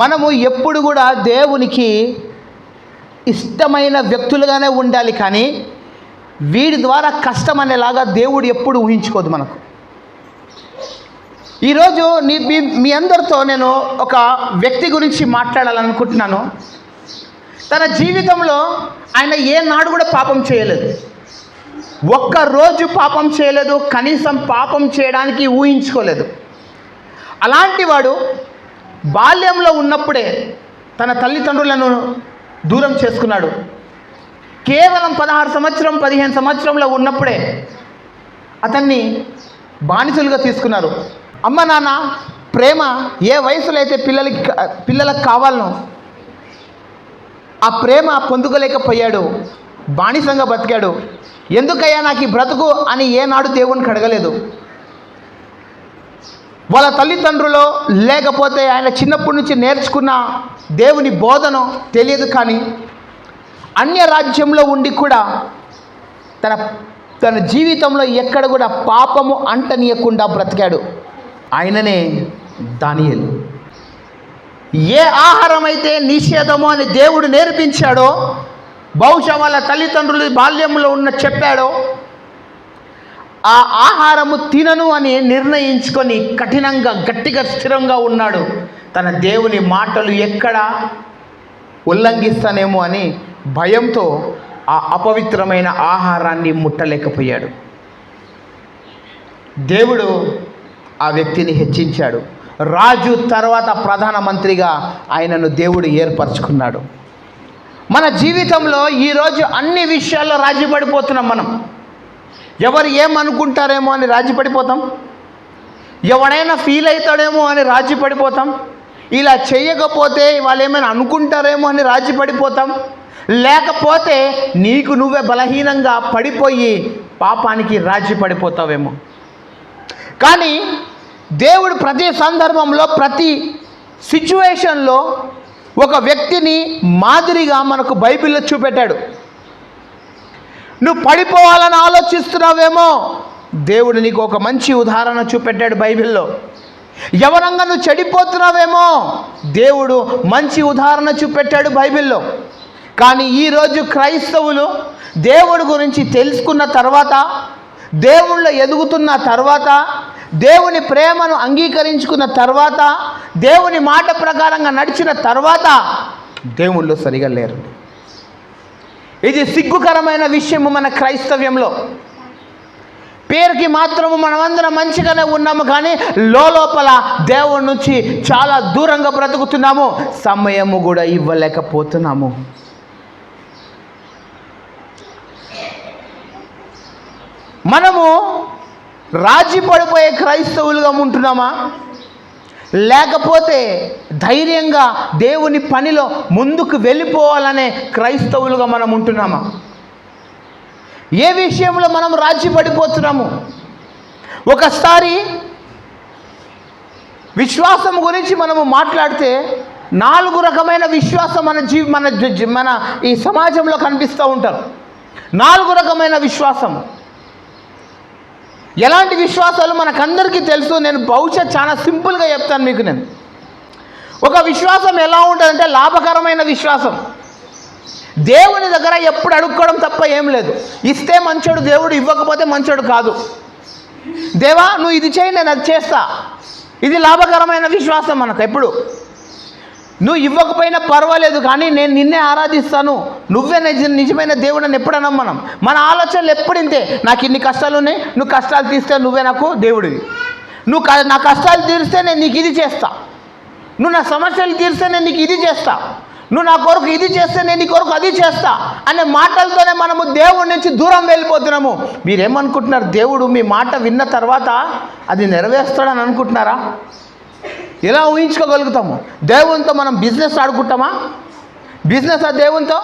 మనము ఎప్పుడు కూడా దేవునికి ఇష్టమైన వ్యక్తులుగానే ఉండాలి, కానీ వీడి ద్వారా కష్టం అనేలాగా దేవుడు ఎప్పుడు ఊహించుకోదు మనకు. ఈరోజు మీ అందరితో నేను ఒక వ్యక్తి గురించి మాట్లాడాలనుకుంటున్నాను. తన జీవితంలో ఆయన ఏనాడు కూడా పాపం చేయలేదు, ఒక్కరోజు పాపం చేయలేదు, కనీసం పాపం చేయడానికి ఊహించుకోలేదు. అలాంటి వాడు బాల్యంలో ఉన్నప్పుడే తన తల్లిదండ్రులను దూరం చేసుకున్నాడు. కేవలం 16 సంవత్సరం 15 సంవత్సరంలో ఉన్నప్పుడే అతన్ని బానిసలుగా తీసుకున్నారు. అమ్మ నాన్న ప్రేమ ఏ వయసులో అయితే పిల్లలకు కావాలనో ఆ ప్రేమ పొందుకోలేకపోయాడు, బానిసంగా బతికాడు. ఎందుకయ్యా నాకు ఈ బ్రతుకు అని ఏనాడు దేవునికి అడగలేదు. వాళ్ళ తల్లిదండ్రులు లేకపోతే ఆయన చిన్నప్పటి నుంచి నేర్చుకున్న దేవుని బోధన తెలియదు, కానీ అన్య రాజ్యంలో ఉండి కూడా తన జీవితంలో ఎక్కడ కూడా పాపము అంటనీయకుండా బ్రతికాడు. ఆయననే దానియేలు. ఏ ఆహారం అయితే నిషేధము అని దేవుడు నేర్పించాడో, బహుశా వాళ్ళ తల్లిదండ్రులు బాల్యంలో చెప్పాడో, ఆ ఆహారము తినను అని నిర్ణయించుకొని కఠినంగా గట్టిగా స్థిరంగా ఉన్నాడు. తన దేవుని మాటలు ఎక్కడ ఉల్లంఘిస్తానేమో అని భయంతో ఆ అపవిత్రమైన ఆహారాన్ని ముట్టలేకపోయాడు. దేవుడు ఆ వ్యక్తిని హెచ్చించాడు. రాజు తర్వాత ప్రధానమంత్రిగా ఆయనను దేవుడు ఏర్పరచుకున్నాడు. మన జీవితంలో ఈరోజు అన్ని విషయాల్లో రాజీ పడిపోతున్నాం. మనం ఎవరు ఏమనుకుంటారేమో అని రాజీ పడిపోతాం, ఎవడైనా ఫీల్ అవుతాడేమో అని రాజీ పడిపోతాం, ఇలా చేయకపోతే వాళ్ళు ఏమైనా అనుకుంటారేమో అని రాజీ పడిపోతాం, లేకపోతే నీకు నువ్వే బలహీనంగా పడిపోయి పాపానికి రాజీ పడిపోతావేమో. కానీ దేవుడు ప్రతి సందర్భంలో ప్రతి సిచ్యువేషన్లో ఒక వ్యక్తిని మాదిరిగా మనకు బైబిల్లో చూపెట్టాడు. నువ్వు పడిపోవాలని ఆలోచిస్తున్నావేమో, దేవుడు నీకు ఒక మంచి ఉదాహరణ చూపెట్టాడు బైబిల్లో. యవనంగా నువ్వు చెడిపోతున్నావేమో, దేవుడు మంచి ఉదాహరణ చూపెట్టాడు బైబిల్లో. కానీ ఈరోజు క్రైస్తవులు దేవుడి గురించి తెలుసుకున్న తర్వాత, దేవుళ్ళో ఎదుగుతున్న తర్వాత, దేవుని ప్రేమను అంగీకరించుకున్న తర్వాత, దేవుని మాట ప్రకారంగా నడిచిన తర్వాత దేవుళ్ళు సరిగా లేరు. ఇది సిగ్గుకరమైన విషయము మన క్రైస్తవ్యంలో. పేరుకి మాత్రము మనమందరం మంచిగానే ఉన్నాము, కానీ లోపల దేవుడి నుంచి చాలా దూరంగా బ్రతుకుతున్నాము, సమయము కూడా ఇవ్వలేకపోతున్నాము. మనము రాజీ పడిపోయే క్రైస్తవులుగా ఉంటున్నామా, లేకపోతే ధైర్యంగా దేవుని పనిలో ముందుకు వెళ్ళిపోవాలనే క్రైస్తవులుగా మనం ఉంటున్నామా? ఏ విషయంలో మనం రాజీ పడిపోతున్నాము? ఒకసారి విశ్వాసం గురించి మనము మాట్లాడితే 4 రకమైన విశ్వాసం మన ఈ సమాజంలో కనిపిస్తూ ఉంటారు. 4 రకమైన విశ్వాసం. ఎలాంటి విశ్వాసాలు మనకందరికీ తెలుసు. నేను బహుశా చాలా సింపుల్గా చెప్తాను మీకు. నేను ఒక విశ్వాసం ఎలా ఉంటుందంటే లాభకరమైన విశ్వాసం. దేవుని దగ్గర ఎప్పుడు అడుక్కోవడం తప్ప ఏం లేదు. ఇస్తే మంచోడు దేవుడు, ఇవ్వకపోతే మంచోడు కాదు. దేవా నువ్వు ఇది చేయి, నేను అది చేస్తా. ఇది లాభకరమైన విశ్వాసం మనకు. ఎప్పుడు నువ్వు ఇవ్వకపోయినా పర్వాలేదు, కానీ నేను నిన్నే ఆరాధిస్తాను, నువ్వే నిజమైన దేవుడు అని ఎప్పుడు అన్నాం మనం. మన ఆలోచనలు ఎప్పుడు ఇంతే. నాకు ఇన్ని కష్టాలు ఉన్నాయి, నువ్వు కష్టాలు తీస్తే నువ్వే నాకు దేవుడివి. నువ్వు నా కష్టాలు తీరిస్తే నేను నీకు ఇది చేస్తా, నువ్వు నా సమస్యలు తీరిస్తే నేను నీకు ఇది చేస్తా, నువ్వు నా కొరకు ఇది చేస్తే నేను నీ కొరకు అది చేస్తా అనే మాటలతోనే మనము దేవుడి నుంచి దూరం వెళ్ళిపోతున్నాము. మీరేమనుకుంటున్నారు? దేవుడు మీ మాట విన్న తర్వాత అది నెరవేరుస్తాడని అనుకుంటున్నారా? ఎలా ఊహించుకోగలుగుతాము? దేవునితో మనం బిజినెస్ ఆడుకుంటామా? బిజినెస్ ఆ దేవునితో?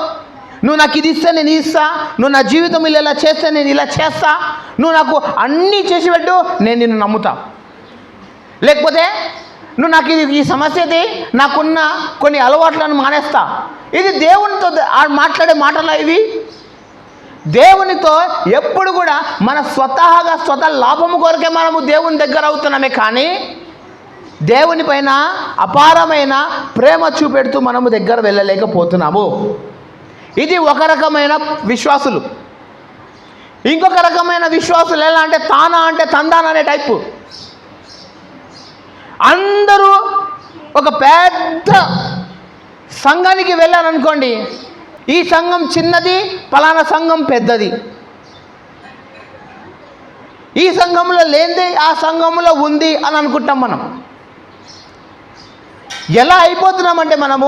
నువ్వు నాకు ఇది ఇస్తే నేను ఇస్తా, నువ్వు నా జీవితం ఇలా చేస్తే నేను ఇలా చేస్తా, నువ్వు నాకు అన్నీ చేసి పెట్టు, నేను నిన్ను నమ్ముతా. లేకపోతే నువ్వు నాకు ఈ సమస్యది, నాకున్న కొన్ని అలవాట్లను మానేస్తా. ఇది దేవునితో మాట్లాడే మాటలా ఇవి? దేవునితో ఎప్పుడు కూడా మన స్వతహాగా లాభము కొరకే మనము దేవుని దగ్గర అవుతున్నామే, కానీ దేవుని పైన అపారమైన ప్రేమ చూపెడుతూ మనము దగ్గర వెళ్ళలేకపోతున్నాము. ఇది ఒక రకమైన విశ్వాసులు. ఇంకొక రకమైన విశ్వాసులు ఎలా అంటే తానా అంటే తందాన అనే టైపు. అందరూ ఒక పెద్ద సంఘానికి వెళ్ళారనుకోండి, ఈ సంఘం చిన్నది, పలానా సంఘం పెద్దది, ఈ సంఘంలో లేనిది ఆ సంఘంలో ఉంది అని అనుకుంటాం మనం. ఎలా అయిపోతున్నామంటే మనము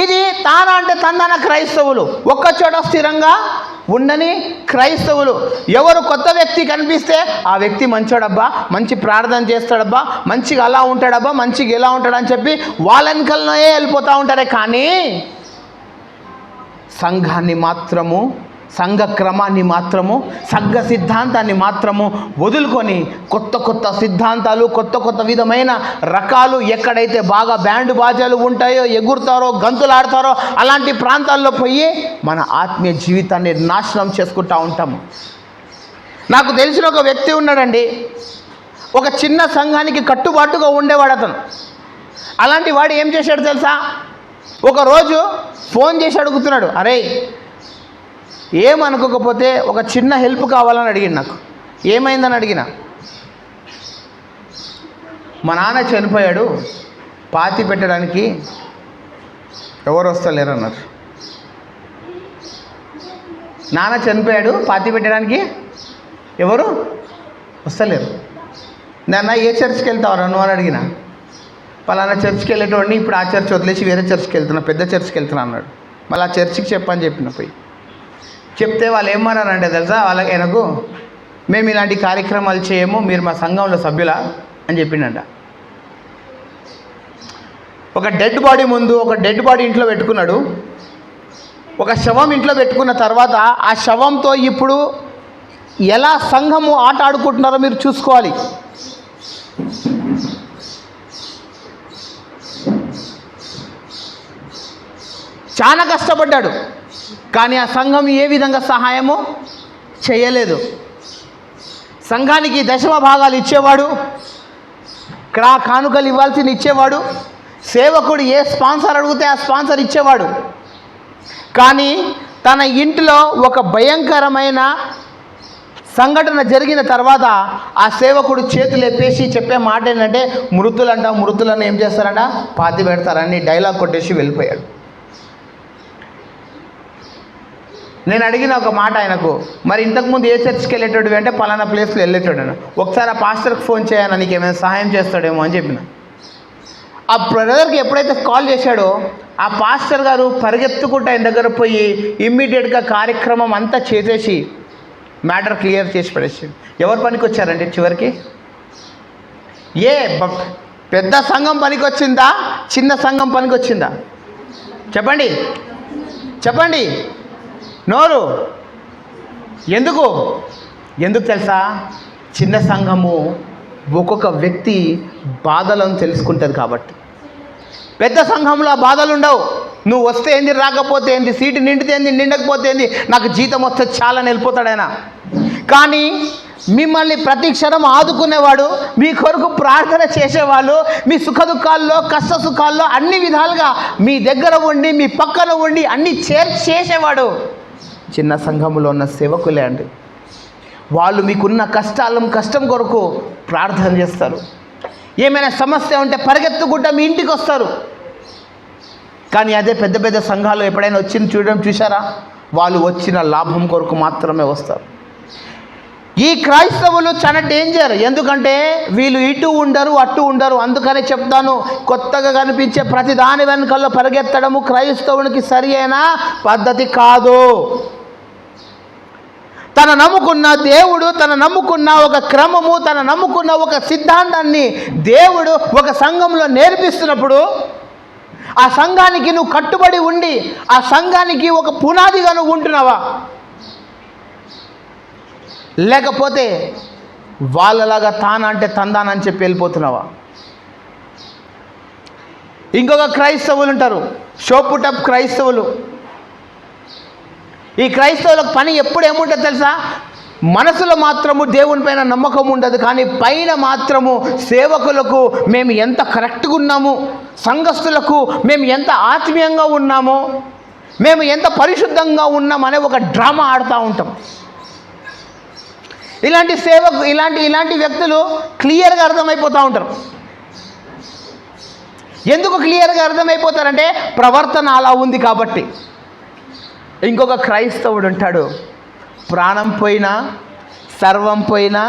ఇది తానా అంటే తందాన క్రైస్తవులు, ఒక్కచోట స్థిరంగా ఉండని క్రైస్తవులు. ఎవరు కొత్త వ్యక్తి కనిపిస్తే ఆ వ్యక్తి మంచోడబ్బా, మంచి ప్రార్థన చేస్తాడబ్బా, మంచిగా అలా ఉంటాడబ్బా, మంచిగా ఎలా ఉంటాడని చెప్పి వాళ్ళ వెనకలనే వెళ్ళిపోతూ ఉంటారే. కానీ సంఘాన్ని మాత్రము, సంఘ క్రమాన్ని మాత్రము, సంఘ సిద్ధాంతాన్ని మాత్రము వదులుకొని కొత్త కొత్త సిద్ధాంతాలు, కొత్త కొత్త విధమైన రకాలు, ఎక్కడైతే బాగా బ్యాండ్ బాజాలు ఉంటాయో, ఎగురుతారో, గంతులాడతారో అలాంటి ప్రాంతాల్లో పోయి మన ఆత్మీయ జీవితాన్ని నాశనం చేసుకుంటూ ఉంటాము. నాకు తెలిసిన ఒక వ్యక్తి ఉన్నాడండి, ఒక చిన్న సంఘానికి కట్టుబాటుగా ఉండేవాడు అతను. అలాంటి వాడు ఏం చేశాడు తెలుసా? ఒకరోజు ఫోన్ చేసి అడుగుతున్నాడు, అరే ఏమనుకోకపోతే ఒక చిన్న హెల్ప్ కావాలని అడిగింది. నాకు ఏమైందని అడిగిన, మా నాన్న చనిపోయాడు, పాతి పెట్టడానికి ఎవరు వస్తలేరు అన్నారు. నాన్న చనిపోయాడు, పాతి పెట్టడానికి ఎవరు వస్తలేరు. నాన్న ఏ చర్చ్కి వెళ్తావరా నువ్వు అని అడిగిన. పలానా చర్చ్కి వెళ్ళేటోడిని, ఇప్పుడు ఆ చర్చ్ వదిలేసి వేరే చర్చ్కి వెళ్తున్నా, పెద్ద చర్చ్కి వెళ్తున్నా అన్నాడు. మళ్ళీ ఆ చర్చ్కి చెప్పని చెప్పిన. పోయి చెప్తే వాళ్ళు ఏమన్నారంటే తెలుసా, వాళ్ళకి వెనకు మేము ఇలాంటి కార్యక్రమాలు చేయము, మీరు మా సంఘంలో సభ్యులా అని చెప్పిండంట. ఒక డెడ్ బాడీ ముందు ఒక డెడ్ బాడీ ఇంట్లో పెట్టుకున్నాడు. ఒక శవం ఇంట్లో పెట్టుకున్న తర్వాత ఆ శవంతో ఇప్పుడు ఎలా సంఘము ఆట ఆడుకుంటున్నారో మీరు చూసుకోవాలి. చాలా కష్టపడ్డాడు, కానీ ఆ సంఘం ఏ విధంగా సహాయము చేయలేదు. సంఘానికి దశమ భాగాలు ఇచ్చేవాడు, కానుకలు ఇవ్వాల్సింది ఇచ్చేవాడు, సేవకుడు ఏ స్పాన్సర్ అడిగితే ఆ స్పాన్సర్ ఇచ్చేవాడు. కానీ తన ఇంటిలో ఒక భయంకరమైన సంఘటన జరిగిన తర్వాత ఆ సేవకుడు చేతులు ఎత్తేసి చెప్పే మాట ఏంటంటే, మృతులను ఏం చేస్తారంట, పాతి పెడతారని డైలాగ్ కొట్టేసి వెళ్ళిపోయాడు. నేను అడిగిన ఒక మాట ఆయనకు, మరి ఇంతకుముందు ఏ చర్చ్కి వెళ్ళేటోడు అంటే పలానా ప్లేస్లో వెళ్ళేటోడు. ఒకసారి ఆ పాస్టర్కి ఫోన్ చేయను, నీకు ఏమైనా సహాయం చేస్తాడేమో అని చెప్పిన. ఆ బ్రదర్కి ఎప్పుడైతే కాల్ చేశాడో ఆ పాస్టర్ గారు పరిగెత్తుకుంటూ ఆయన దగ్గర పోయి ఇమ్మీడియట్గా కార్యక్రమం అంతా చేసేసి మ్యాటర్ క్లియర్ చేసి పడేసి. ఎవరు పనికి వచ్చారంటే చివరికి? పెద్ద సంఘం పనికి వచ్చిందా, చిన్న సంఘం పనికి వచ్చిందా? చెప్పండి చెప్పండి, నోరు. ఎందుకు తెలుసా? చిన్న సంఘము ఒక్కొక్క వ్యక్తి బాధలను తెలుసుకుంటుంది కాబట్టి. పెద్ద సంఘంలో ఆ బాధలు ఉండవు. నువ్వు వస్తే ఏంది, రాకపోతే ఏంది, సీటు నిండితే ఏంది, నిండకపోతే ఏంది, నాకు జీతం వస్తే చాలా వెళ్ళిపోతాడు ఆయన. కానీ మిమ్మల్ని ప్రతి క్షణం ఆదుకునేవాడు, మీ కొరకు ప్రార్థన చేసేవాళ్ళు, మీ సుఖ దుఃఖాల్లో కష్ట సుఖాల్లో అన్ని విధాలుగా మీ దగ్గర ఉండి మీ పక్కన ఉండి అన్నీ చేసేవాడు చిన్న సంఘములో ఉన్న సేవకులే అండి. వాళ్ళు మీకున్న కష్టం కొరకు ప్రార్థన చేస్తారు. ఏమైనా సమస్య ఉంటే పరిగెత్తుకుంటా మీ ఇంటికి వస్తారు. కానీ అదే పెద్ద పెద్ద సంఘాలు ఎప్పుడైనా చూసారా? వాళ్ళు వచ్చిన లాభం కొరకు మాత్రమే వస్తారు. ఈ క్రైస్తవులు చాలా డేంజర్. ఎందుకంటే వీళ్ళు ఇటు ఉండరు అటు ఉండరు. అందుకనే చెప్తాను, కొత్తగా కనిపించే ప్రతి దాని వెనుకల్లో పరిగెత్తడము క్రైస్తవునికి సరి అయిన పద్ధతి కాదు. తన నమ్ముకున్న దేవుడు, తన నమ్ముకున్న ఒక క్రమము, తన నమ్ముకున్న ఒక సిద్ధాంతాన్ని దేవుడు ఒక సంఘంలో నేర్పిస్తున్నప్పుడు ఆ సంఘానికి నువ్వు కట్టుబడి ఉండి ఆ సంఘానికి ఒక పునాదిగా నువ్వు ఉంటున్నావా, లేకపోతే వాళ్ళలాగా తానా అంటే తందానని చెప్పి వెళ్ళిపోతున్నావా? ఇంకొక క్రైస్తవులు ఉంటారు, షోపుటప్ క్రైస్తవులు. ఈ క్రైస్తవులకు పని ఎప్పుడు ఏముంటుంది తెలుసా? మనసులో మాత్రము దేవుని పైన నమ్మకం ఉండదు, కానీ పైన మాత్రము సేవకులకు మేము ఎంత కరెక్ట్గా ఉన్నాము, సంఘస్థులకు మేము ఎంత ఆత్మీయంగా ఉన్నామో, మేము ఎంత పరిశుద్ధంగా ఉన్నామనే ఒక డ్రామా ఆడుతూ ఉంటాం. ఇలాంటి వ్యక్తులు క్లియర్గా అర్థమైపోతూ ఉంటారు. ఎందుకు క్లియర్గా అర్థమైపోతారంటే ప్రవర్తన అలా ఉంది కాబట్టి. ఇంకొక క్రైస్తవుడు ఉంటాడు, ప్రాణం పోయినా, సర్వం పోయినా,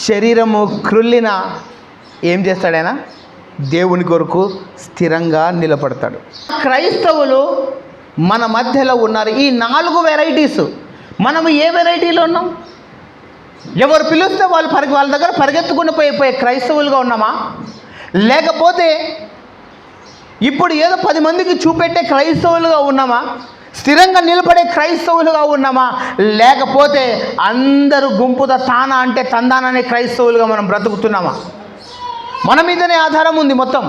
శరీరము క్రుల్లినా ఏం చేస్తాడైనా దేవుని కొరకు స్థిరంగా నిలబడతాడు. క్రైస్తవులు మన మధ్యలో ఉన్నారు. ఈ 4 వెరైటీస్. మనము ఏ వెరైటీలో ఉన్నాం? ఎవరు పిలిస్తే వాళ్ళ దగ్గర పరిగెత్తుకుని పోయే క్రైస్తవులుగా ఉన్నామా? లేకపోతే ఇప్పుడు ఏదో 10 మందికి చూపెట్టే క్రైస్తవులుగా ఉన్నామా? స్థిరంగా నిలబడే క్రైస్తవులుగా ఉన్నామా? లేకపోతే అందరూ గుంపుతో తానా అంటే తందాననే క్రైస్తవులుగా మనం బ్రతుకుతున్నామా? మన మీదనే ఆధారం ఉంది మొత్తం.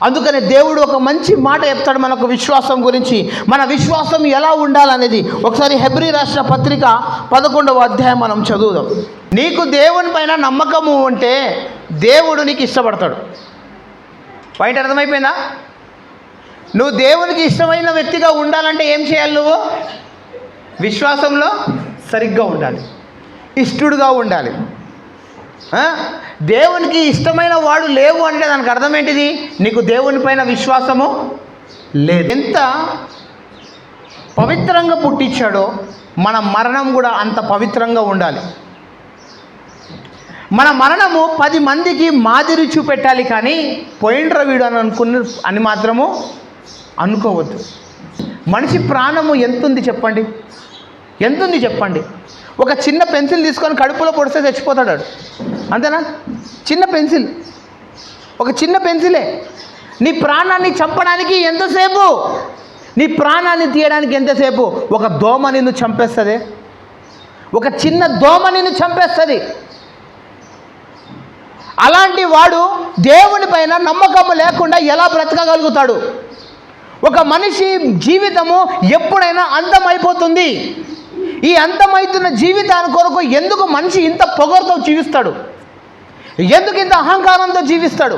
అందుకనే దేవుడు ఒక మంచి మాట చెప్తాడు మనకు విశ్వాసం గురించి. మన విశ్వాసం ఎలా ఉండాలనేది ఒకసారి హెబ్రీ రాసిన పత్రిక 11వ అధ్యాయం మనం చదువుదాం. నీకు దేవుని పైన నమ్మకము ఉంటే దేవుడు నీకు ఇష్టపడతాడు. పాయింట్ అర్థమైపోయిందా? నువ్వు దేవునికి ఇష్టమైన వ్యక్తిగా ఉండాలంటే ఏం చేయాలి? నువ్వు విశ్వాసంలో సరిగ్గా ఉండాలి, ఇష్టడుగా ఉండాలి. దేవునికి ఇష్టమైన వాడు లేవు అంటే దానికి అర్థం ఏంటిది? నీకు దేవుని పైన విశ్వాసము లేదు. ఎంత పవిత్రంగా పుట్టించాడో మన మరణం కూడా అంత పవిత్రంగా ఉండాలి. మన మరణము 10 మందికి మాదిరి చూపెట్టాలి, కానీ పోయిండ్ర వీడు అని మాత్రము అనుకోవద్దు. మనిషి ప్రాణము ఎంతుంది చెప్పండి? ఎంతుంది చెప్పండి? ఒక చిన్న పెన్సిల్ తీసుకొని కడుపులో పొడిస్తే చచ్చిపోతాడు, అంతేనా? చిన్న పెన్సిల్, ఒక చిన్న పెన్సిలే నీ ప్రాణాన్ని చంపడానికి ఎంతసేపు, నీ ప్రాణాన్ని తీయడానికి ఎంతసేపు? ఒక దోమ నిన్ను చంపేస్తుంది, ఒక చిన్న దోమ నిన్ను చంపేస్తుంది. అలాంటి వాడు దేవుని పైన నమ్మకం లేకుండా ఎలా బ్రతకగలుగుతాడు? ఒక మనిషి జీవితము ఎప్పుడైనా అంతమైపోతుంది. ఈ అంతమవుతున్న జీవితాన్ని కొరకు ఎందుకు మనిషి ఇంత పొగరుతో జీవిస్తాడు? ఎందుకు ఇంత అహంకారంతో జీవిస్తాడు?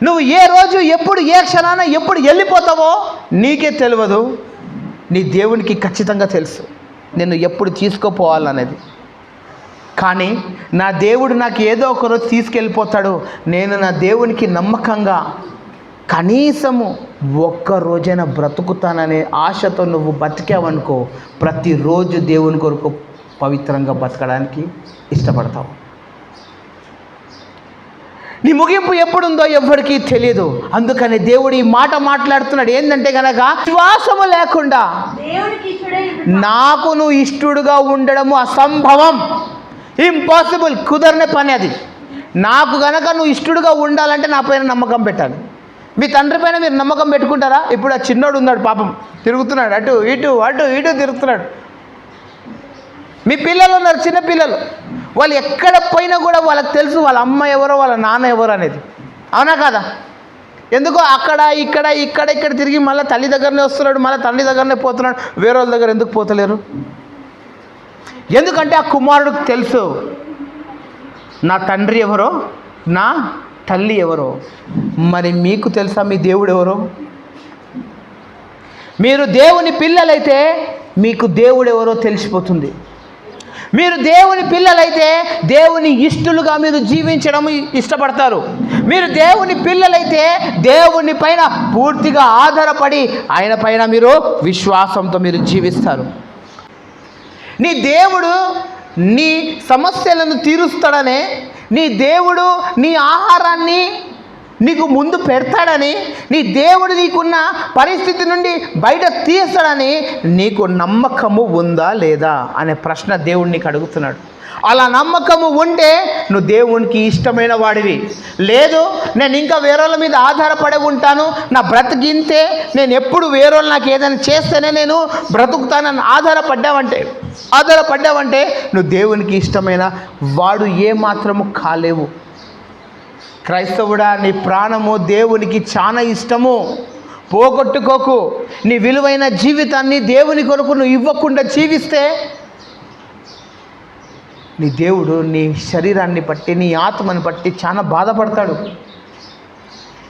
నువ్వు ఏ రోజు ఎప్పుడు ఏ క్షణాన ఎప్పుడు వెళ్ళిపోతావో నీకే తెలియదు. నీ దేవునికి ఖచ్చితంగా తెలుసు నిన్ను ఎప్పుడు తీసుకుపోవాలనేది. కానీ నా దేవుడు నాకు ఏదో ఒకరోజు తీసుకెళ్ళిపోతాడు, నేను నా దేవునికి నమ్మకంగా కనీసము ఒక్కరోజైనా బ్రతుకుతాననే ఆశతో నువ్వు బతికావనుకో, ప్రతిరోజు దేవుని కొరకు పవిత్రంగా బతకడానికి ఇష్టపడతావు. నీ ముగింపు ఎప్పుడుందో ఎవ్వరికీ తెలియదు. అందుకని దేవుడు ఈ మాట మాట్లాడుతున్నాడు. ఏంటంటే కనుక విశ్వాసము లేకుండా నాకు నువ్వు ఇష్టడుగా ఉండడము అసంభవం, ఇంపాసిబుల్, కుదరని పని అది. నాకు గనక నువ్వు ఇష్టడుగా ఉండాలంటే నా పైన నమ్మకం పెట్టాలి. మీ తండ్రి పైన మీరు నమ్మకం పెట్టుకుంటారా? ఇప్పుడు ఆ చిన్నోడు ఉన్నాడు, పాపం తిరుగుతున్నాడు, అటు ఇటు తిరుగుతున్నాడు. మీ పిల్లలు ఉన్నారు, చిన్న పిల్లలు, వాళ్ళు ఎక్కడ పోయినా కూడా వాళ్ళకి తెలుసు వాళ్ళ అమ్మ ఎవరో వాళ్ళ నాన్న ఎవరో అనేది. అవునా కాదా? ఎందుకో ఇక్కడ తిరిగి మళ్ళీ తల్లి దగ్గరనే వస్తున్నాడు, మళ్ళీ తల్లి దగ్గరనే పోతున్నాడు. వేరే వాళ్ళ దగ్గర ఎందుకు పోతలేరు? ఎందుకంటే ఆ కుమారుడికి తెలుసు నా తండ్రి ఎవరో, నా తల్లి ఎవరో. మరి మీకు తెలుసా మీ దేవుడు ఎవరో? మీరు దేవుని పిల్లలైతే మీకు దేవుడు ఎవరో తెలిసిపోతుంది. మీరు దేవుని పిల్లలైతే దేవుని ఇష్టలుగా మీరు జీవించడం ఇష్టపడతారు. మీరు దేవుని పిల్లలైతే దేవుని పైన పూర్తిగా ఆధారపడి ఆయన పైన మీరు విశ్వాసంతో మీరు జీవిస్తారు. నీ దేవుడు నీ సమస్యలను తీరుస్తాడనే, నీ దేవుడు నీ ఆహారాన్ని నీకు ముందు పెడతాడని, నీ దేవుడు నీకున్న పరిస్థితి నుండి బయట తీస్తాడని నీకు నమ్మకము ఉందా లేదా అనే ప్రశ్న దేవుడు నీకు అడుగుతున్నాడు. అలా నమ్మకము ఉంటే నువ్వు దేవునికి ఇష్టమైన వాడివి. లేదు నేను ఇంకా వేరేళ్ళ మీద ఆధారపడి ఉంటాను, నా బ్రతికింతే, నేను ఎప్పుడు వేరేళ్ళు నాకు ఏదైనా చేస్తేనే నేను బ్రతుకుతానని ఆధారపడ్డావంటే నువ్వు దేవునికి ఇష్టమైన వాడు ఏమాత్రము కాలేవు. క్రైస్తవుడా, నీ ప్రాణము దేవునికి చాలా ఇష్టము. పోగొట్టుకోకు. నీ విలువైన జీవితాన్ని దేవుని కొరకు నువ్వు ఇవ్వకుండా జీవిస్తే నీ దేవుడు నీ శరీరాన్ని బట్టి, నీ ఆత్మని బట్టి చాలా బాధపడతాడు.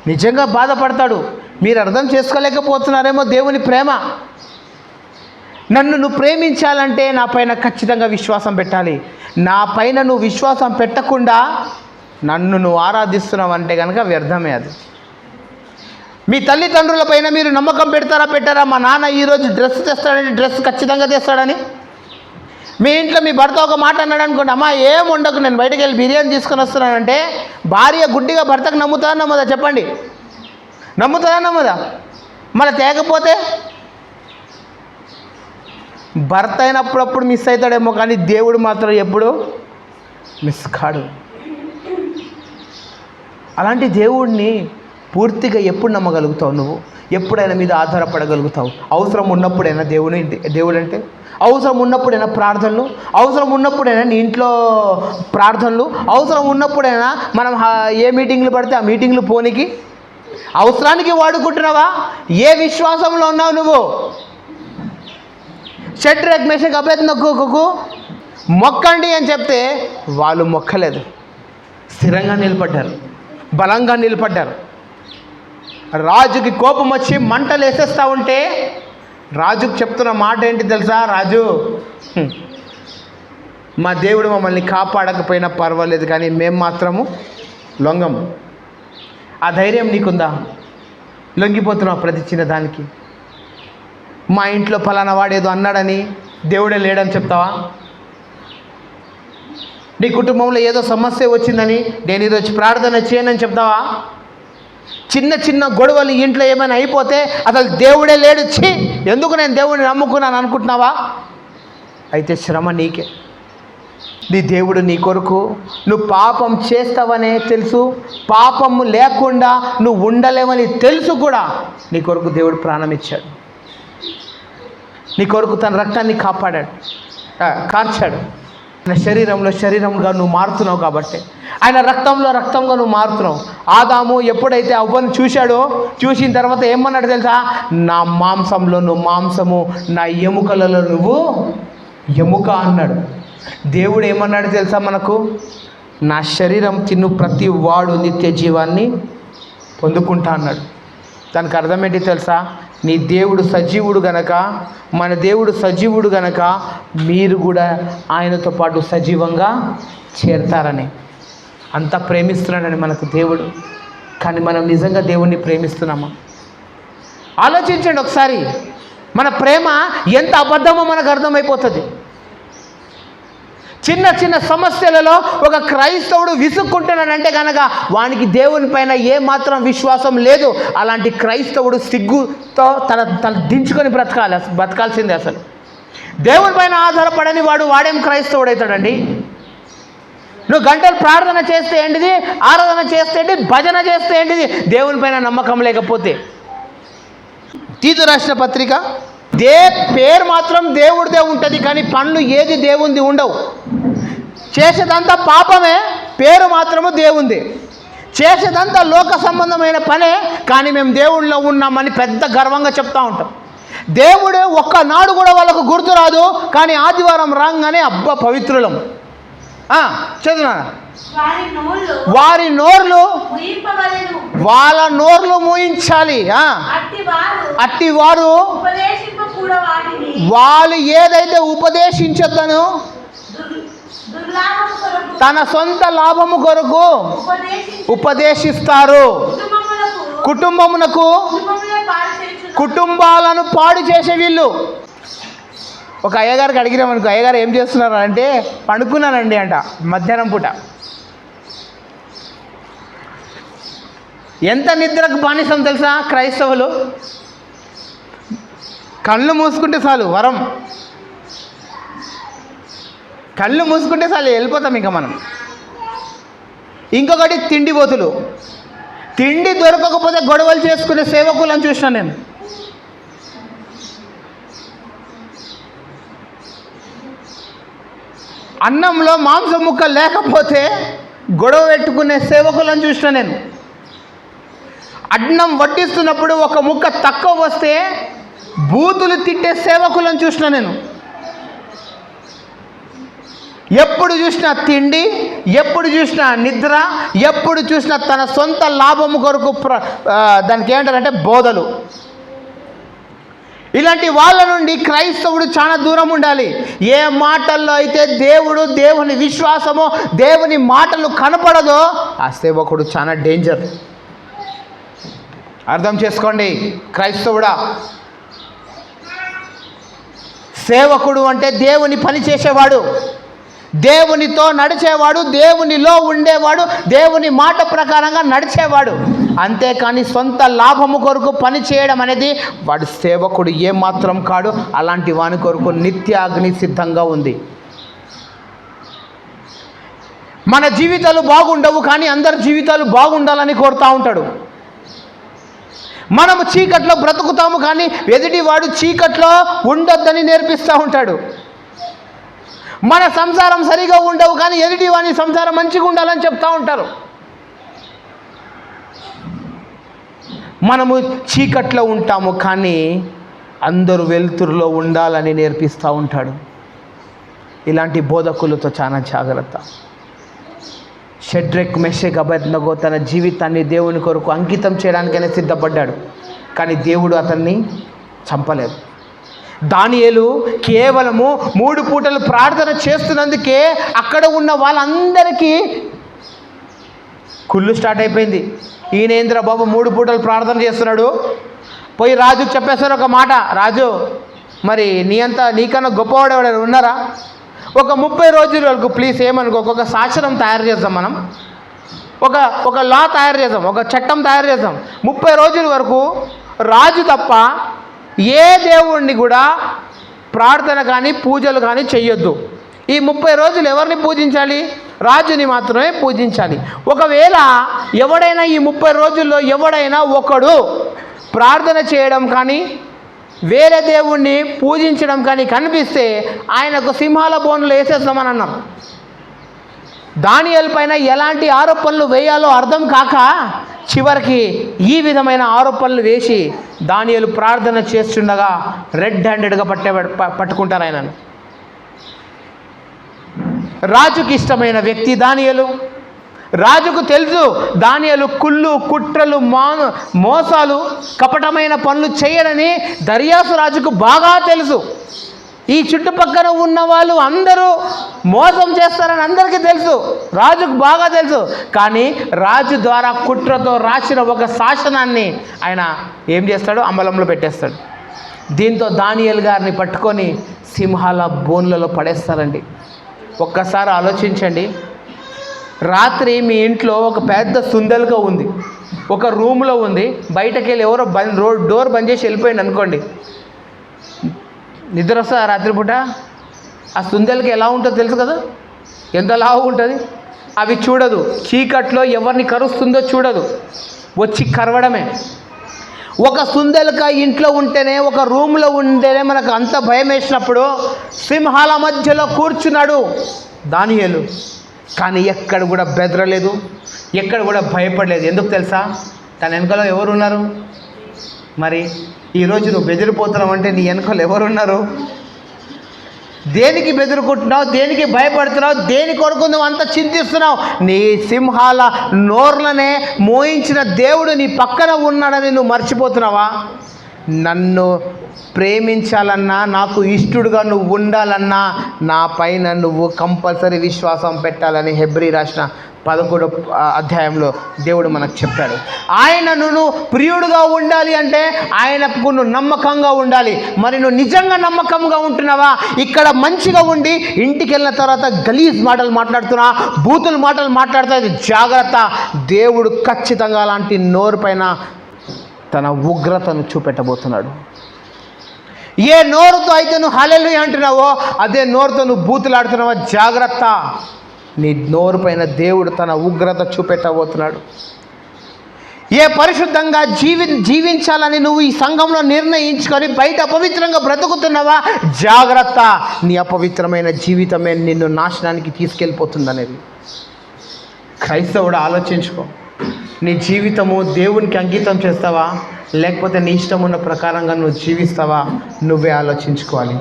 నిజంగా బాధపడతాడు. మీరు అర్థం చేసుకోలేకపోతున్నారేమో దేవుని ప్రేమ. నన్ను నువ్వు ప్రేమించాలంటే నా పైన ఖచ్చితంగా విశ్వాసం పెట్టాలి. నా పైన నువ్వు విశ్వాసం పెట్టకుండా నన్ను నువ్వు ఆరాధిస్తున్నావు అంటే కనుక వ్యర్థమే అది. మీ తల్లిదండ్రుల పైన మీరు నమ్మకం పెట్టారా? మా నాన్న ఈరోజు డ్రెస్ తెస్తాడని డ్రెస్ ఖచ్చితంగా తెస్తాడని. మీ ఇంట్లో మీ భర్త ఒక మాట అన్నాడు అనుకోండి, అమ్మా ఏం ఉండకు, నేను బయటకు వెళ్ళి బిర్యానీ తీసుకొని వస్తున్నానంటే భార్య గుడ్డిగా భర్తకు నమ్ముతుందా చెప్పండి? నమ్ముదా? మళ్ళీ తేకపోతే భర్త అయినప్పుడప్పుడు మిస్ అవుతాడేమో, కానీ దేవుడు మాత్రం ఎప్పుడు మిస్ కాడు. అలాంటి దేవుడిని పూర్తిగా ఎప్పుడు నమ్మగలుగుతావు? నువ్వు ఎప్పుడైనా మీద ఆధారపడగలుగుతావు? అవసరం ఉన్నప్పుడైనా దేవుడు అంటే అవసరం ఉన్నప్పుడైనా ప్రార్థనలు, అవసరం ఉన్నప్పుడైనా నీ ఇంట్లో ప్రార్థనలు, అవసరం ఉన్నప్పుడైనా మనం ఏ మీటింగ్లు పడితే ఆ మీటింగ్లు పోనీకి అవసరానికి వాడుకుంటున్నావా? ఏ విశ్వాసంలో ఉన్నావు నువ్వు? షడ్రక్ మేషక్ అబేద్నెగోకు మొక్కండి అని చెప్తే వాళ్ళు మొక్కలేదు, స్థిరంగా నిలబడ్డారు, బలంగా నిలబడ్డారు. రాజుకి కోపం వచ్చి మంటలు వేసేస్తూ ఉంటే రాజుకు చెప్తున్న మాట ఏంటి తెలుసా? రాజు, మా దేవుడు మమ్మల్ని కాపాడకపోయినా పర్వాలేదు, కానీ మేము మాత్రము లొంగము. ఆ ధైర్యం నీకుందా? లొంగిపోతున్నావు ప్రతి చిన్న దానికి. మా ఇంట్లో ఫలానా వాడేదో అన్నాడని దేవుడే లేడని చెప్తావా? నీ కుటుంబంలో ఏదో సమస్య వచ్చిందని నేను ఈరోజు ప్రార్థన చేయనని చెప్తావా? చిన్న గొడవలు ఇంట్లో ఏమైనా అయిపోతే అసలు దేవుడే లేడు, ఛీ ఎందుకు నేను దేవుడిని నమ్ముకున్నాను అనుకుంటున్నావా? అయితే శ్రమ నీకే. నీ దేవుడు నీ కొరకు నువ్వు పాపం చేస్తావనే తెలుసు, పాపము లేకుండా నువ్వు ఉండలేవని తెలుసు కూడా నీ కొరకు దేవుడు ప్రాణం ఇచ్చాడు. నీ కొరకు తన రక్తాన్ని కార్చాడు. ఆయన శరీరంగా నువ్వు మారుతున్నావు కాబట్టి, ఆయన రక్తంగా నువ్వు మారుతున్నావు. ఆదాము ఎప్పుడైతే అవ్వను చూశాడో, చూసిన తర్వాత ఏమన్నాడు తెలుసా? నా మాంసంలో నువ్వు మాంసము, నా ఎముకలలో నువ్వు ఎముక అన్నాడు. దేవుడు ఏమన్నాడు తెలుసా మనకు? నా శరీరం తిను ప్రతి వాడు నిత్య జీవాన్ని పొందుకుంటా అన్నాడు. దానికి అర్థం ఏంటి తెలుసా? నీ దేవుడు సజీవుడు గనక, మన దేవుడు సజీవుడు గనక మీరు కూడా ఆయనతో పాటు సజీవంగా చేరతారని. అంత ప్రేమిస్తున్నాడని మనకు దేవుడు. కానీ మనం నిజంగా దేవుణ్ణి ప్రేమిస్తున్నామా? ఆలోచించండి ఒకసారి. మన ప్రేమ ఎంత అబద్ధమో మనకు అర్థమైపోతుంది. చిన్న సమస్యలలో ఒక క్రైస్తవుడు విసుక్కుంటున్నాడంటే కనుక వానికి దేవుని పైన ఏమాత్రం విశ్వాసం లేదు. అలాంటి క్రైస్తవుడు సిగ్గుతో తన దించుకొని బ్రతకాల్సిందే. అసలు దేవుని పైన ఆధారపడని వాడేం క్రైస్తవుడు అవుతాడండి? నువ్వు గంటలు ప్రార్థన చేస్తే ఏంటిది, ఆరాధన చేస్తే ఏంటిది, భజన చేస్తే ఏంటిది, దేవుని పైన నమ్మకం లేకపోతే? తీతు రాసిన పత్రిక, పేరు మాత్రం దేవుడిదే ఉంటుంది, కానీ పనులు ఏది దేవుంది ఉండవు. చేసేదంతా పాపమే, పేరు మాత్రము దేవుంది. చేసేదంతా లోక సంబంధమైన పనే, కానీ మేము దేవుళ్ళలో ఉన్నామని పెద్ద గర్వంగా చెప్తూ ఉంటాం. దేవుడే ఒక్కనాడు కూడా వాళ్ళకు గుర్తు రాదు, కానీ ఆదివారం రాగానే అబ్బా పవిత్రులం. చదువునా? వారి నోర్లు వాళ్ళ నోర్లు మూయించాలి. అట్టి వారు వాళ్ళు ఏదైతే ఉపదేశించొద్దనో తన సొంత లాభము కొరకు ఉపదేశిస్తారు. కుటుంబాలను పాడు చేసే వీళ్ళు. ఒక అయ్యగారికి అడిగినామనుకో, అయ్యగారు ఏం చేస్తున్నారు అంటే, పండుకున్నానండి అంట మధ్యాహ్నం పూట. ఎంత నిద్రకు బానిసం తెలుసా క్రైస్తవులు? కళ్ళు మూసుకుంటే చాలు వరం, కళ్ళు మూసుకుంటే చాలు వెళ్ళిపోతాం ఇంకా మనం. ఇంకొకటి తిండిపోతులు. తిండి దొరకకపోతే గొడవలు చేసుకునే సేవకులను చూసినా నేను. అన్నంలో మాంసం ముక్క లేకపోతే గొడవ పెట్టుకునే సేవకులను చూసినా నేను. అన్నం వడ్డిస్తున్నప్పుడు ఒక ముక్క తక్కువ వస్తే బూతులు తిట్టే సేవకులను చూసిన నేను. ఎప్పుడు చూసినా తిండి, ఎప్పుడు చూసినా నిద్ర, ఎప్పుడు చూసినా తన సొంత లాభము కొరకు దానికి ఏమంటారంటే బోధలు. ఇలాంటి వాళ్ళ నుండి క్రైస్తవుడు చాలా దూరం ఉండాలి. ఏ మాటల్లో అయితే దేవుని విశ్వాసమో దేవుని మాటలు కనపడదో ఆ సేవకుడు చాలా డేంజర్. అర్థం చేసుకోండి క్రైస్తవుడా. సేవకుడు అంటే దేవుని పని చేసేవాడు, దేవునితో నడిచేవాడు, దేవునిలో ఉండేవాడు, దేవుని మాట ప్రకారంగా నడిచేవాడు. అంతేకాని సొంత లాభము కొరకు పని చేయడం అనేది వాడు సేవకుడు ఏమాత్రం కాడు. అలాంటి వాని కొరకు నిత్యాగ్ని సిద్ధంగా ఉంది. మన జీవితాలు బాగుండవు, కానీ అందరి జీవితాలు బాగుండాలని కోరుతూ ఉంటాడు. మనము చీకట్లో బ్రతుకుతాము, కానీ ఎదుటివాడు చీకట్లో ఉండొద్దని నేర్పిస్తూ ఉంటాడు. మన సంసారం సరిగా ఉండవు, కానీ ఎదుటి వాని సంసారం మంచిగా ఉండాలని చెప్తూ ఉంటారు. మనము చీకట్లో ఉంటాము, కానీ అందరూ వెలుతురులో ఉండాలని నేర్పిస్తూ ఉంటాడు. ఇలాంటి బోధకులతో చాలా జాగ్రత్త. షడ్రెక్, మెషక్, అబేద్నెగో తన జీవితాన్ని దేవుని కొరకు అంకితం చేయడానికైనా సిద్ధపడ్డాడు, కానీ దేవుడు అతన్ని చంపలేదు. దానియేలు కేవలము 3 పూటలు ప్రార్థన చేస్తున్నందుకే అక్కడ ఉన్న వాళ్ళందరికీ కుళ్ళు స్టార్ట్ అయిపోయింది. ఈయనేంద్ర బాబు 3 పూటలు ప్రార్థన చేస్తున్నాడు, పోయి రాజుకు చెప్పేస్తారు ఒక మాట, రాజు మరి నీకన్నా గొప్పవాడు ఎవరైనా ఉన్నారా? ఒక 30 రోజుల వరకు ప్లీజ్ ఏమనుకో, ఒక శాసనం తయారు చేద్దాం, మనం ఒక లా తయారు చేద్దాం, ఒక చట్టం తయారు చేద్దాం. 30 రోజుల వరకు రాజు తప్ప ఏ దేవుణ్ణి కూడా ప్రార్థన కానీ పూజలు కానీ చెయ్యొద్దు. ఈ 30 రోజులు ఎవరిని పూజించాలి? రాజుని మాత్రమే పూజించాలి. ఒకవేళ ఎవడైనా ఈ 30 రోజుల్లో ఎవడైనా ఒకడు ప్రార్థన చేయడం కానీ వేరే దేవుణ్ణి పూజించడం కానీ కనిపిస్తే ఆయనకు సింహాల బోన్లు వేసేస్తామని అన్నాం. దానియేలు పైన ఎలాంటి ఆరోపణలు వేయాలో అర్థం కాక చివరికి ఈ విధమైన ఆరోపణలు వేసి దానియేలు ప్రార్థన చేస్తుండగా రెడ్ హ్యాండెడ్గా పట్టుకుంటారు ఆయనను. రాజుకి ఇష్టమైన వ్యక్తి దానియేలు. రాజుకు తెలుసు దానియేలు కుళ్ళు, కుట్రలు, మోసాలు, కపటమైన పనులు చేయడని దర్యాసు రాజుకు బాగా తెలుసు. ఈ చుట్టుపక్కల ఉన్న వాళ్ళు అందరూ మోసం చేస్తారని అందరికీ తెలుసు, రాజుకు బాగా తెలుసు. కానీ రాజు ద్వారా కుట్రతో రాసిన ఒక శాసనాన్ని ఆయన ఏం చేస్తాడు? అమలంలో పెట్టేస్తాడు. దీంతో దానియేలు గారిని పట్టుకొని సింహాల బోన్లలో పడేస్తారండి. ఒక్కసారి ఆలోచించండి. రాత్రి మీ ఇంట్లో ఒక పెద్ద సుందెలుగా ఉంది, ఒక రూమ్లో ఉంది, బయటకు వెళ్ళి ఎవరో డోర్ బంద్ చేసి వెళ్ళిపోయింది అనుకోండి, నిద్ర వస్తుందా రాత్రిపూట? ఆ సుందెలకి ఎలా ఉంటుందో తెలుసు కదా, ఎంత లావు ఉంటుంది. అవి చూడదు, చీకట్లో ఎవరిని కరుస్తుందో చూడదు, వచ్చి కరవడమే. ఒక సుందెలక ఇంట్లో ఉంటేనే, ఒక రూమ్లో ఉంటేనే మనకు అంత భయం వేసినప్పుడు సింహాల మధ్యలో కూర్చున్నాడు దానియేలు. కానీ ఎక్కడ కూడా బెదరలేదు, ఎక్కడ కూడా భయపడలేదు. ఎందుకు తెలుసా? తన వెనకలో ఎవరున్నారు? మరి ఈరోజు నువ్వు బెదిరిపోతున్నావు అంటే నీ వెనకలు ఎవరున్నారు? దేనికి బెదురుకుంటున్నావు? దేనికి భయపడుతున్నావు? దేని కొరకు నువ్వు అంత చింతిస్తున్నావు? నీ సింహాల నోర్లనే మోయించిన దేవుడు నీ పక్కన ఉన్నాడని నువ్వు మర్చిపోతున్నావా? నన్ను ప్రేమించాలన్నా, నాకు ఇష్టడుగా నువ్వు ఉండాలన్నా నా పైన నువ్వు కంపల్సరీ విశ్వాసం పెట్టాలని హెబ్రీ రాసిన 11వ అధ్యాయంలో దేవుడు మనకు చెప్పాడు. ఆయనను నువ్వు ప్రియుడుగా ఉండాలి అంటే ఆయనకు నువ్వు నమ్మకంగా ఉండాలి. మరి నువ్వు నిజంగా నమ్మకంగా ఉంటున్నావా? ఇక్కడ మంచిగా ఉండి ఇంటికి వెళ్ళిన తర్వాత గలీజ్ మాటలు మాట్లాడుతున్నా, బూతులు మాటలు మాట్లాడుతున్నా, జాగ్రత్త. దేవుడు ఖచ్చితంగా అలాంటి నోరు పైన తన ఉగ్రతను చూపెట్టబోతున్నాడు. ఏ నోరుతో అయితే నువ్వు హల్లెలూయా అంటున్నావో అదే నోరుతో నువ్వు బూతులాడుతున్నావో జాగ్రత్త. నీ నోరు పైన దేవుడు తన ఉగ్రత చూపెట్టబోతున్నాడు. ఏ పరిశుద్ధంగా జీవించాలని నువ్వు ఈ సంఘంలో నిర్ణయించుకొని బయట అపవిత్రంగా బ్రతుకుతున్నావా జాగ్రత్త. నీ అపవిత్రమైన జీవితమే నిన్ను నాశనానికి తీసుకెళ్ళిపోతుంది అనేది క్రైస్తవుడు ఆలోచించుకో. నీ జీవితము దేవునికి అంకితం చేస్తావా, లేకపోతే నీ ఇష్టం ఉన్న ప్రకారంగా నువ్వు జీవిస్తావా? నువ్వే ఆలోచించుకోవాలి.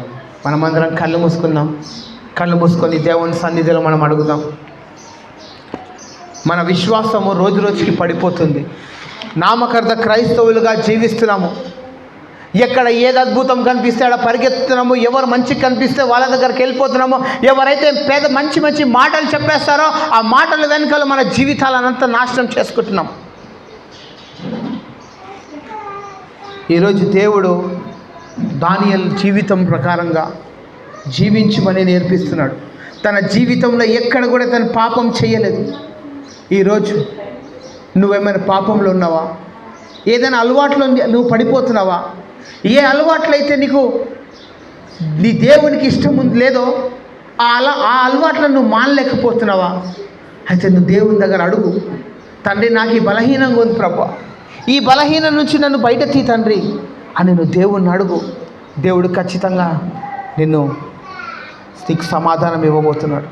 మనమందరం కళ్ళు మూసుకుందాం. కళ్ళు మూసుకొని దేవుని సన్నిధిలో మనం అడుగుదాం. మన విశ్వాసము రోజు రోజుకి పడిపోతుంది. నామకార్థ క్రైస్తవులుగా జీవిస్తున్నాము. ఎక్కడ ఏది అద్భుతం కనిపిస్తే అక్కడ పరిగెత్తుతున్నాము. ఎవరు మంచిగా కనిపిస్తే వాళ్ళ దగ్గరికి వెళ్ళిపోతున్నాము. ఎవరైతే మంచి మంచి మాటలు చెప్పేస్తారో ఆ మాటల వెనుకలు మన జీవితాలనంతా నాశనం చేసుకుంటున్నాం. ఈరోజు దేవుడు దానియేలు జీవితం ప్రకారంగా జీవించమని నేర్పిస్తున్నాడు. తన జీవితంలో ఎక్కడ కూడా తను పాపం చేయలేదు. ఈరోజు నువ్వేమైనా పాపంలో ఉన్నావా? ఏదైనా అలవాట్లో నువ్వు పడిపోతున్నావా? ఏ అలవాట్లయితే నీకు నీ దేవునికి ఇష్టం లేదో ఆ అలవాట్లను నువ్వు మానలేకపోతున్నావా? అయితే నువ్వు దేవుని దగ్గర అడుగు. తండ్రి, నాకు ఈ బలహీనంగా ఉంది ప్రభువా, ఈ బలహీనం నుంచి నన్ను బయట తీ తండ్రి అని నువ్వు దేవుణ్ణి అడుగు. దేవుడు ఖచ్చితంగా నీకు సమాధానం ఇవ్వబోతున్నాడు.